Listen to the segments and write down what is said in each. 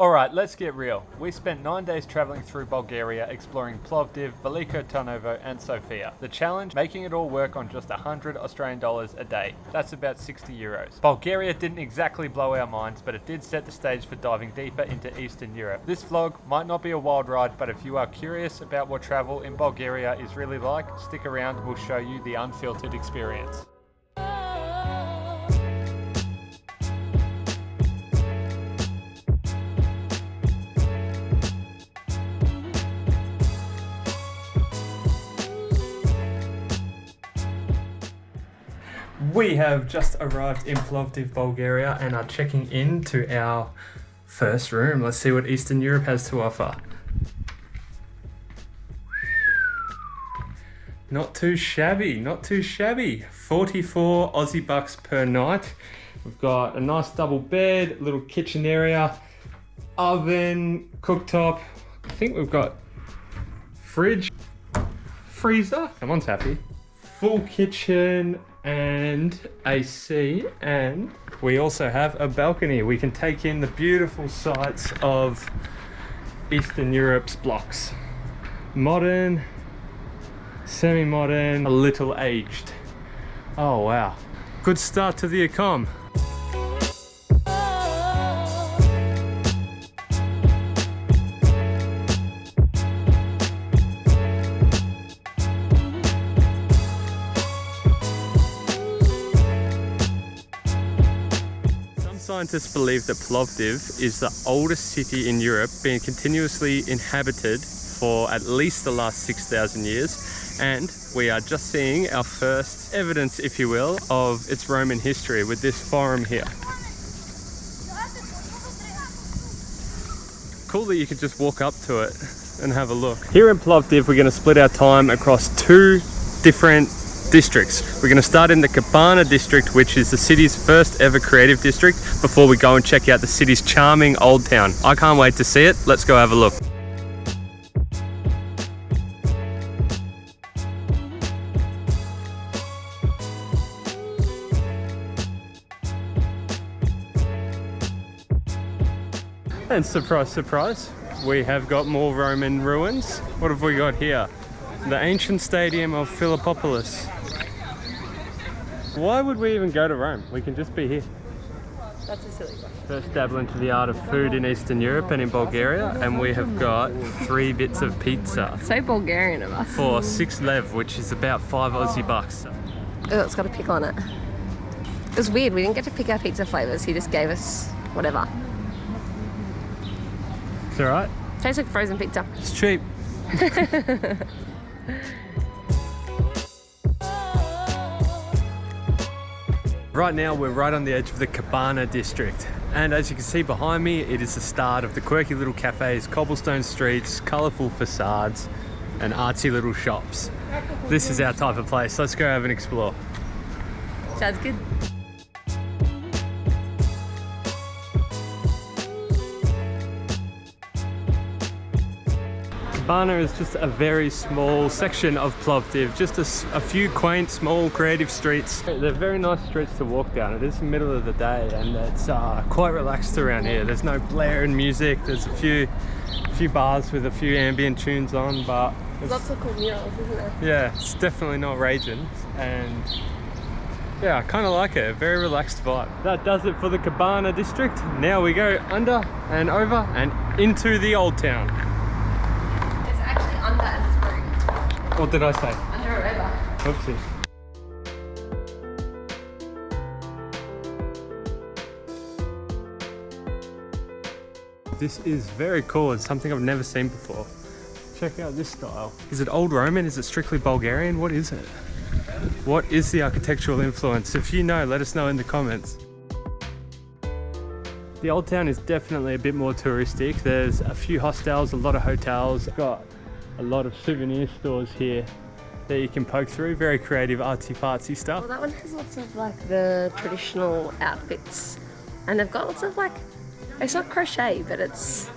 Alright, let's get real. We spent 9 days travelling through Bulgaria, exploring Plovdiv, Veliko Tarnovo and Sofia. The challenge, making it all work on just 100 Australian dollars a day. That's about 60 euros. Bulgaria didn't exactly blow our minds, but it did set the stage for diving deeper into Eastern Europe. This vlog might not be a wild ride, but if you are curious about what travel in Bulgaria is really like, stick around, we'll show you the unfiltered experience. We have just arrived in Plovdiv, Bulgaria and are checking into our first room. Let's see what Eastern Europe has to offer. Not too shabby, not too shabby. 44 Aussie bucks per night. We've got a nice double bed, little kitchen area, oven, cooktop. I think we've got fridge, freezer. Someone's happy. Full kitchen and AC, and we also have a balcony. We can take in the beautiful sights of Eastern Europe's blocks. Modern, semi-modern, a little aged. Oh wow, good start to the Accom. Scientists believe that Plovdiv is the oldest city in Europe, being continuously inhabited for at least the last 6,000 years, and we are just seeing our first evidence, if you will, of its Roman history with this forum here. Cool that you could just walk up to it and have a look. Here in Plovdiv, we're going to split our time across two different districts. We're going to start in the Kapana district, which is the city's first ever creative district, before we go and check out the city's charming old town. I can't wait to see it. Let's go have a look. And surprise, surprise, we have got more Roman ruins. What have we got here? The ancient stadium of Philippopolis. Why would we even go to Rome? We can just be here. That's a silly question. First dabble into the art of food in Eastern Europe and in Bulgaria, and we have got 3 bits of pizza. So Bulgarian of us. For 6 lev, which is about 5 Aussie bucks. Oh, it's got a pickle on it. It was weird, we didn't get to pick our pizza flavours, he just gave us whatever. It's alright. Tastes like frozen pizza. It's cheap. Right now we're right on the edge of the Kapana district, and as you can see behind me, it is the start of the quirky little cafes, cobblestone streets, colourful facades and artsy little shops. This is our type of place. Let's go have an explore. Sounds good. Kapana is just a very small section of Plovdiv, just a few quaint, small, creative streets. They're very nice streets to walk down. It is the middle of the day and it's quite relaxed around here. There's no blaring music. There's a few bars with a few ambient tunes on, but There's lots of cool murals, isn't there? Yeah, it's definitely not raging, and yeah, I kind of like it. A very relaxed vibe. That does it for the Kapana district. Now we go under and over and into the old town. Under and through. What did I say? Under a river. Oopsie. This is very cool. It's something I've never seen before. Check out this style. Is it old Roman? Is it strictly Bulgarian? What is it? What is the architectural influence? If you know, let us know in the comments. The old town is definitely a bit more touristic. There's a few hostels, a lot of hotels. Got a lot of souvenir stores here that you can poke through. Very creative, artsy-fartsy stuff. Well, that one has lots of like the traditional outfits, and they've got lots of like, it's not crochet, but it's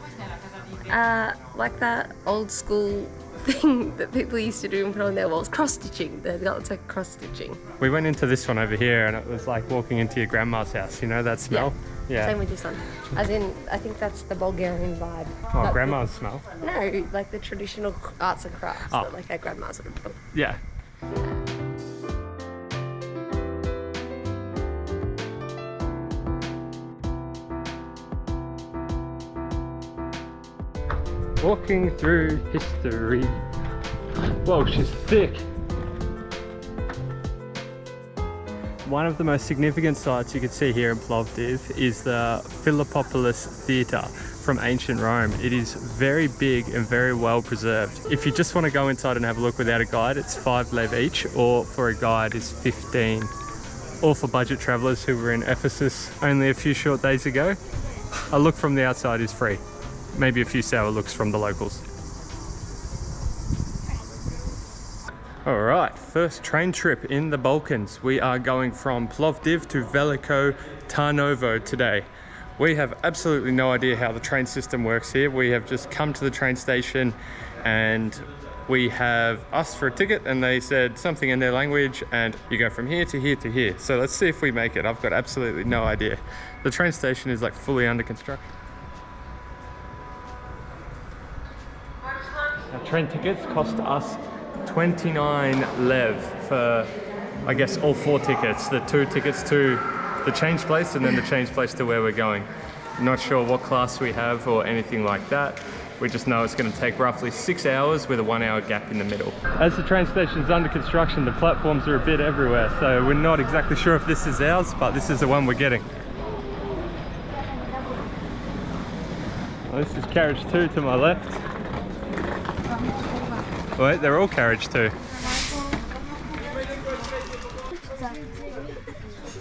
like that old school thing that people used to do and put on their walls, cross-stitching. They've got lots of cross-stitching. We went into this one over here and it was like walking into your grandma's house, you know that smell? Yeah. Yeah. Same with this one. As in, I think that's the Bulgarian vibe. Oh, But grandma's smell. No, like the traditional arts and crafts that like our grandmas would have done. Yeah. Walking through history. Whoa, she's thick. One of the most significant sites you can see here in Plovdiv is the Philippopolis Theatre from ancient Rome. It is very big and very well preserved. If you just want to go inside and have a look without a guide, it's 5 lev each, or for a guide is 15. Or for budget travellers who were in Ephesus only a few short days ago, a look from the outside is free. Maybe a few sour looks from the locals. All right, first train trip in the Balkans. We are going from Plovdiv to Veliko Tarnovo today. We have absolutely no idea how the train system works here. We have just come to the train station and we have asked for a ticket and they said something in their language and you go from here to here to here. So let's see if we make it. I've got absolutely no idea. The train station is like fully under construction. Our train tickets cost us 29 lev for, I guess, all 4 tickets. The 2 tickets to the change place and then the change place to where we're going. Not sure what class we have or anything like that. We just know it's going to take roughly 6 hours with a 1 hour gap in the middle. As the train station is under construction, the platforms are a bit everywhere, so we're not exactly sure if this is ours, but this is the one we're getting. Well, this is carriage 2 to my left. Wait, they're all carriage 2.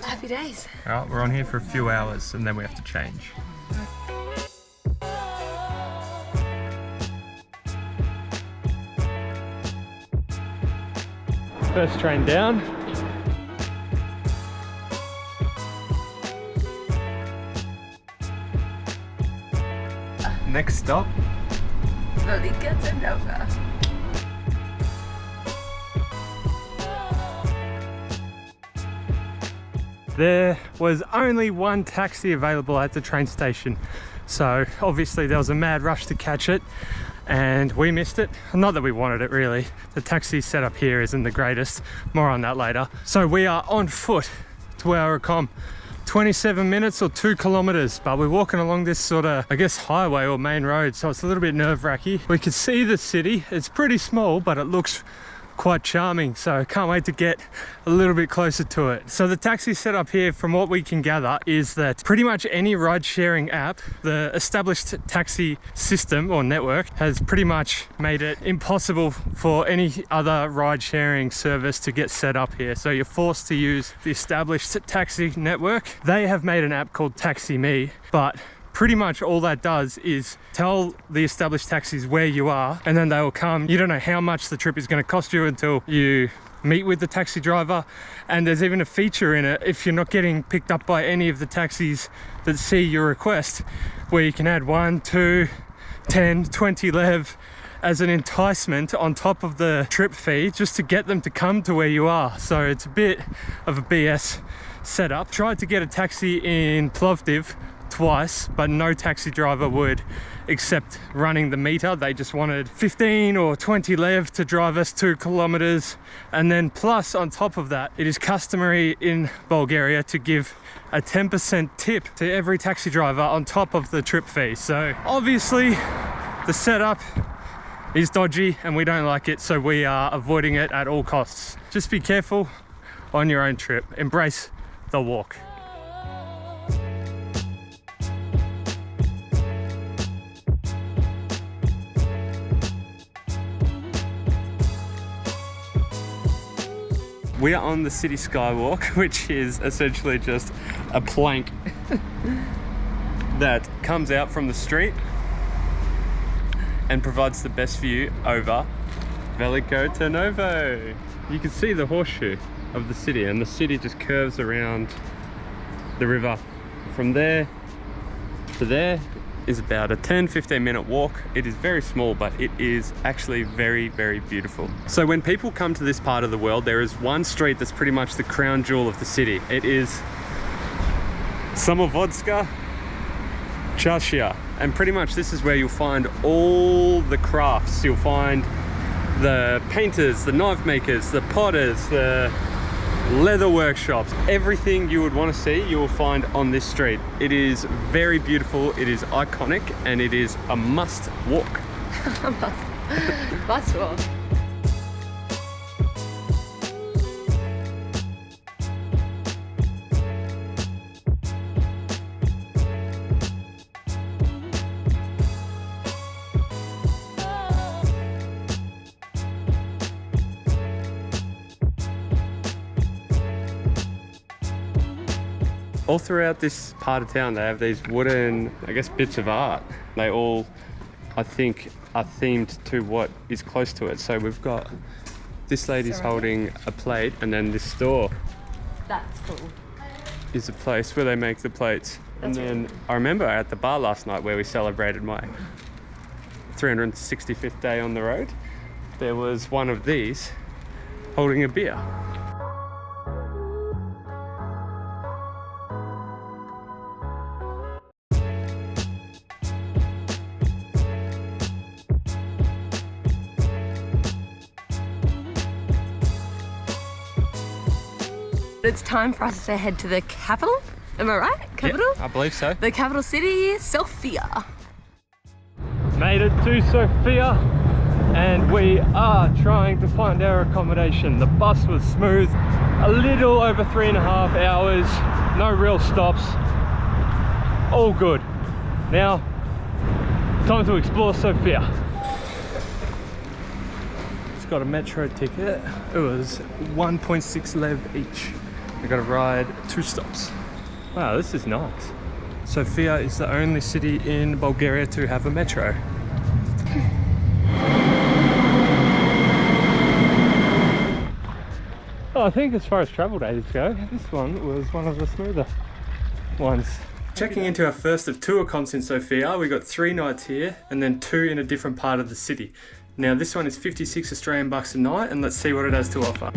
Happy days. Alright, we're on here for a few hours and then we have to change. First train down. Next stop. Veliko Tarnovo. There was only one taxi available at the train station, so obviously there was a mad rush to catch it and we missed it. Not that we wanted it really. The taxi setup here isn't the greatest, more on that later. So we are on foot to our Accom. 27 minutes or 2 kilometers, but we're walking along this sort of, I guess, highway or main road, so it's a little bit nerve-wracking. We can see the city. It's pretty small, but it looks quite charming, so I can't wait to get a little bit closer to it. So the taxi setup here, from what we can gather, is that pretty much any ride-sharing app, the established taxi system or network has pretty much made it impossible for any other ride-sharing service to get set up here. So you're forced to use the established taxi network. They have made an app called Taxi Me, but pretty much all that does is tell the established taxis where you are and then they will come. You don't know how much the trip is going to cost you until you meet with the taxi driver, and there's even a feature in it if you're not getting picked up by any of the taxis that see your request, where you can add 1, 2, 10, 20 lev as an enticement on top of the trip fee just to get them to come to where you are. So it's a bit of a BS setup. Tried to get a taxi in Plovdiv twice, but no taxi driver would accept running the meter. They just wanted 15 or 20 lev to drive us 2 kilometers. And then plus on top of that, it is customary in Bulgaria to give a 10% tip to every taxi driver on top of the trip fee. So obviously the setup is dodgy and we don't like it, so we are avoiding it at all costs. Just be careful on your own trip. Embrace the walk. We are on the city skywalk, which is essentially just a plank that comes out from the street and provides the best view over Veliko Tarnovo. You can see the horseshoe of the city, and the city just curves around the river. From there to there is about a 10-15 minute walk. It is very small, but it is actually very, very beautiful. So when people come to this part of the world, there is one street that's pretty much the crown jewel of the city. It is Samovodska Chashia. And pretty much this is where you'll find all the crafts. You'll find the painters, the knife makers, the potters, the leather workshops. Everything you would want to see, you will find on this street. It is very beautiful, it is iconic, and it is a must walk. Must walk. All throughout this part of town, they have these wooden, I guess, bits of art. They all, I think, are themed to what is close to it. So we've got this lady's holding a plate, and then this store That's cool. is a place where they make the plates. That's and then I remember at the bar last night where we celebrated my 365th day on the road, there was one of these holding a beer. It's time for us to head to the capital. Am I right? Capital? Yeah, I believe so. The capital city, Sofia. Made it to Sofia, and we are trying to find our accommodation. The bus was smooth, a little over 3.5 hours, no real stops, all good. Now, time to explore Sofia. It's got a metro ticket. It was 1.6 lev each. We got to ride 2 stops. Wow, this is nice. Sofia is the only city in Bulgaria to have a metro. Oh, I think as far as travel days go, this one was one of the smoother ones. Checking into our first of 2 accoms in Sofia. We got 3 nights here and then 2 in a different part of the city. Now this one is 56 Australian bucks a night, and let's see what it has to offer.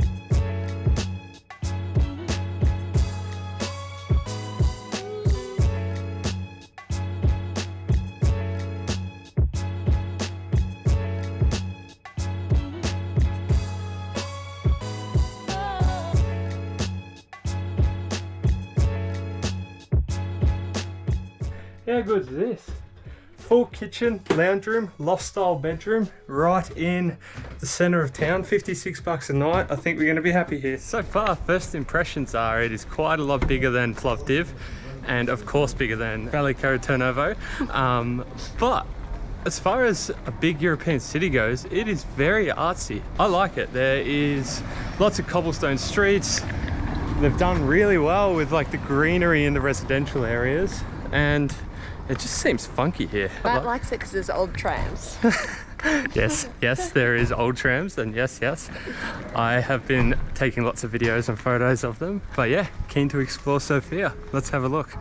How good is this? Full kitchen, lounge room, loft style bedroom, right in the center of town. 56 bucks a night. I think we're going to be happy here. So far, first impressions are it is quite a lot bigger than Plovdiv, and of course bigger than Veliko Tarnovo. But as far as a big European city goes, it is very artsy. I like it. There is lots of cobblestone streets. They've done really well with like the greenery in the residential areas, and it just seems funky here. Matt likes it because there's old trams. Yes, there is old trams, and yes, I have been taking lots of videos and photos of them. But yeah, keen to explore Sofia. Let's have a look.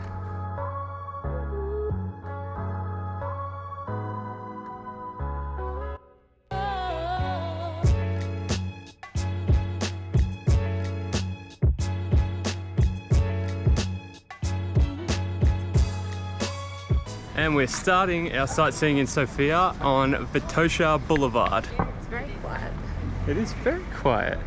And we're starting our sightseeing in Sofia on Vitosha Boulevard. It's very quiet. It is very quiet.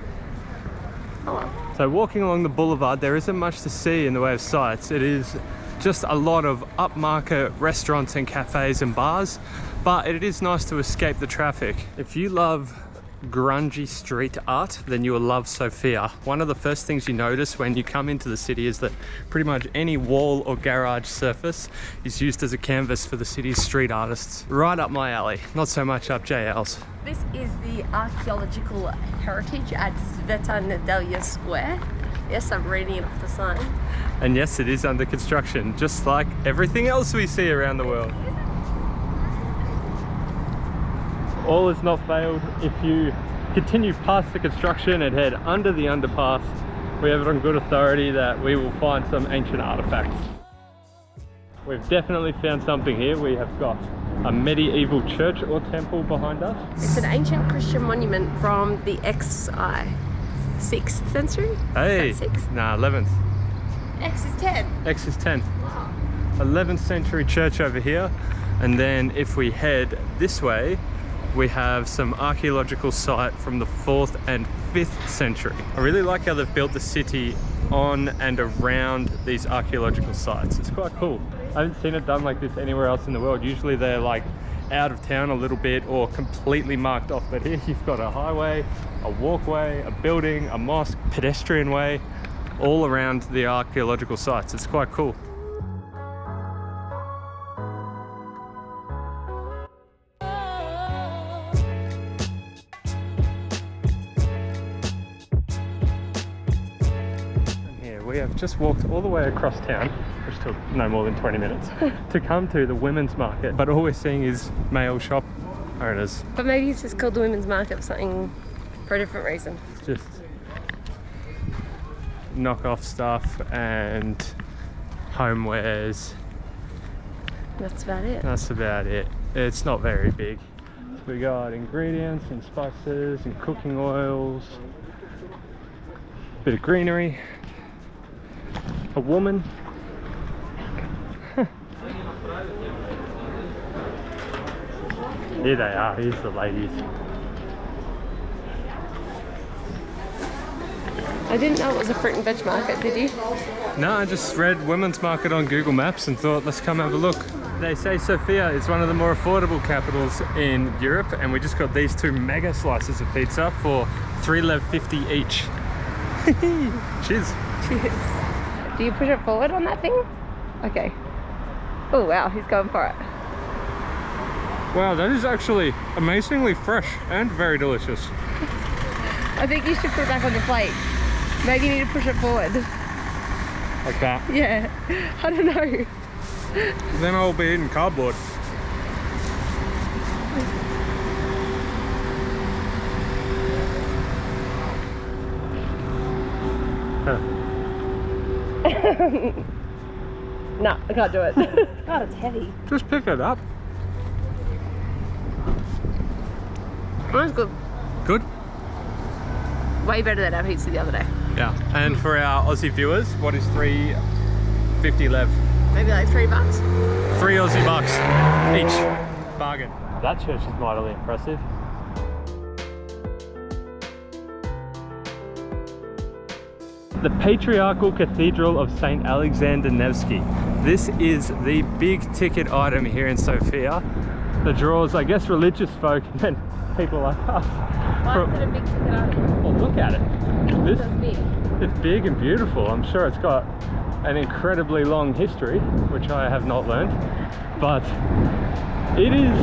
Oh well. So walking along the boulevard, there isn't much to see in the way of sights. It is just a lot of upmarket restaurants and cafes and bars, but it is nice to escape the traffic. If you love grungy street art, then you will love Sofia. One of the first things you notice when you come into the city is that pretty much any wall or garage surface is used as a canvas for the city's street artists. Right up my alley, not so much up JL's. This is the archaeological heritage at Sveta Nedelya Square. Yes, I'm reading it off the sign. And yes, it is under construction, just like everything else we see around the world. All has not failed. If you continue past the construction and head under the underpass, we have it on good authority that we will find some ancient artifacts. We've definitely found something here. We have got a medieval church or temple behind us. It's an ancient Christian monument from the 6th century? Hey, Is that 6th? nah, 11th. X is 10. X is 10. 11th century church over here. And then if we head this way, we have some archaeological site from the 4th and 5th century. I really like how they've built the city on and around these archaeological sites. It's quite cool. I haven't seen it done like this anywhere else in the world. Usually they're like out of town a little bit or completely marked off, but here you've got a highway, a walkway, a building, a mosque, pedestrian way, all around the archaeological sites. It's quite cool. We have just walked all the way across town, which took no more than 20 minutes, to come to the women's market. But all we're seeing is male shop owners. But maybe it's just called the women's market for something, for a different reason. Just knockoff stuff and homewares. That's about it. That's about it. It's not very big. We got ingredients and spices and cooking oils, bit of greenery. A woman. Here they are, here's the ladies. I didn't know it was a fruit and veg market, did you? No, I just read women's market on Google Maps and thought, let's come have a look. They say Sofia is one of the more affordable capitals in Europe, and we just got these 2 mega slices of pizza for $3.50 each. Cheers. Cheers. Do you push it forward on that thing? Okay. Oh wow, he's going for it. Wow, that is actually amazingly fresh and very delicious. I think you should put it back on the plate. Maybe you need to push it forward. Like that? Yeah, I don't know. Then I'll be eating cardboard. No, I can't do it. God, it's heavy. Just pick it up. That's good. Good? Way better than our pizza the other day. Yeah. And for our Aussie viewers, what is $3.50 Lev? Maybe like $3. 3 Aussie bucks each. Bargain. That church is mightily impressive. The Patriarchal Cathedral of St. Alexander Nevsky. This is the big ticket item here in Sofia that draws, I guess, religious folk and then people like us. Why is it a big ticket item? Well, look at it. This, It's big. it's big and beautiful. I'm sure it's got an incredibly long history, which I have not learned, but it is,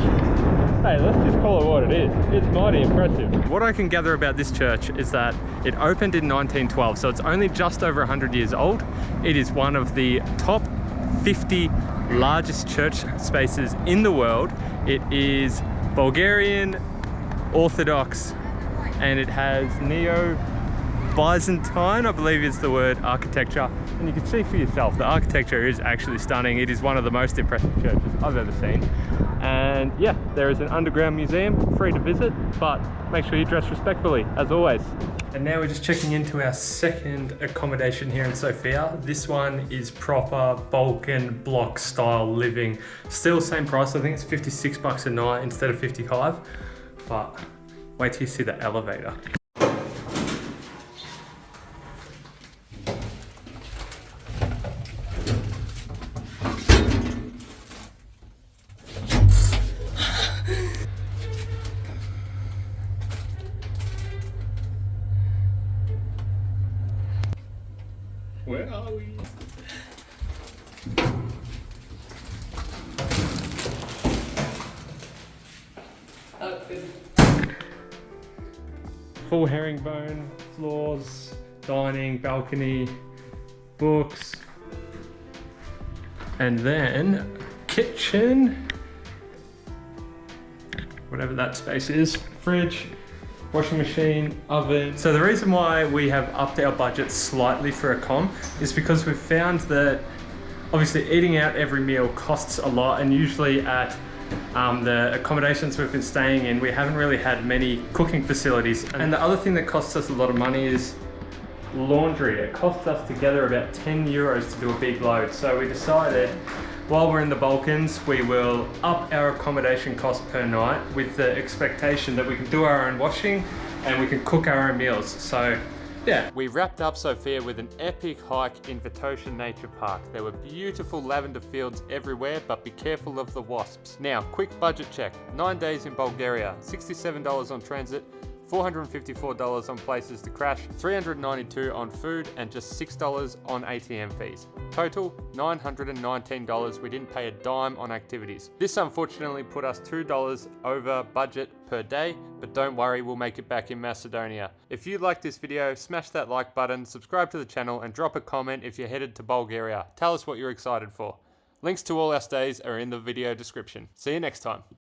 hey, let's just call it what it is. It's mighty impressive. What I can gather about this church is that it opened in 1912, so it's only just over 100 years old. It is one of the top 50 largest church spaces in the world. It is Bulgarian, Orthodox, and it has Neo-Byzantine, I believe is the word, architecture. And you can see for yourself, the architecture is actually stunning. It is one of the most impressive churches I've ever seen. And yeah, there is an underground museum, free to visit, but make sure you dress respectfully, as always. And now we're just checking into our second accommodation here in Sofia. This one is proper Balkan block style living. Still same price, I think it's 56 bucks a night instead of 55. But wait till you see the elevator. Where are we? Oh, good. Full herringbone, floors, dining, balcony, books, and then kitchen, whatever that space is, fridge, washing machine, oven. So the reason why we have upped our budget slightly for Accom is because we've found that obviously eating out every meal costs a lot, and usually at the accommodations we've been staying in, we haven't really had many cooking facilities. And the other thing that costs us a lot of money is laundry. It cost us together about 10 euros to do a big load. So we decided while we're in the Balkans, we will up our accommodation cost per night with the expectation that we can do our own washing and we can cook our own meals. So yeah. We wrapped up Sofia with an epic hike in Vetosha Nature Park. There were beautiful lavender fields everywhere, but be careful of the wasps. Now, quick budget check. 9 days in Bulgaria, $67 on transit, $454 on places to crash, $392 on food, and just $6 on ATM fees. Total, $919. We didn't pay a dime on activities. This unfortunately put us $2 over budget per day, but don't worry, we'll make it back in Macedonia. If you liked this video, smash that like button, subscribe to the channel, and drop a comment if you're headed to Bulgaria. Tell us what you're excited for. Links to all our stays are in the video description. See you next time.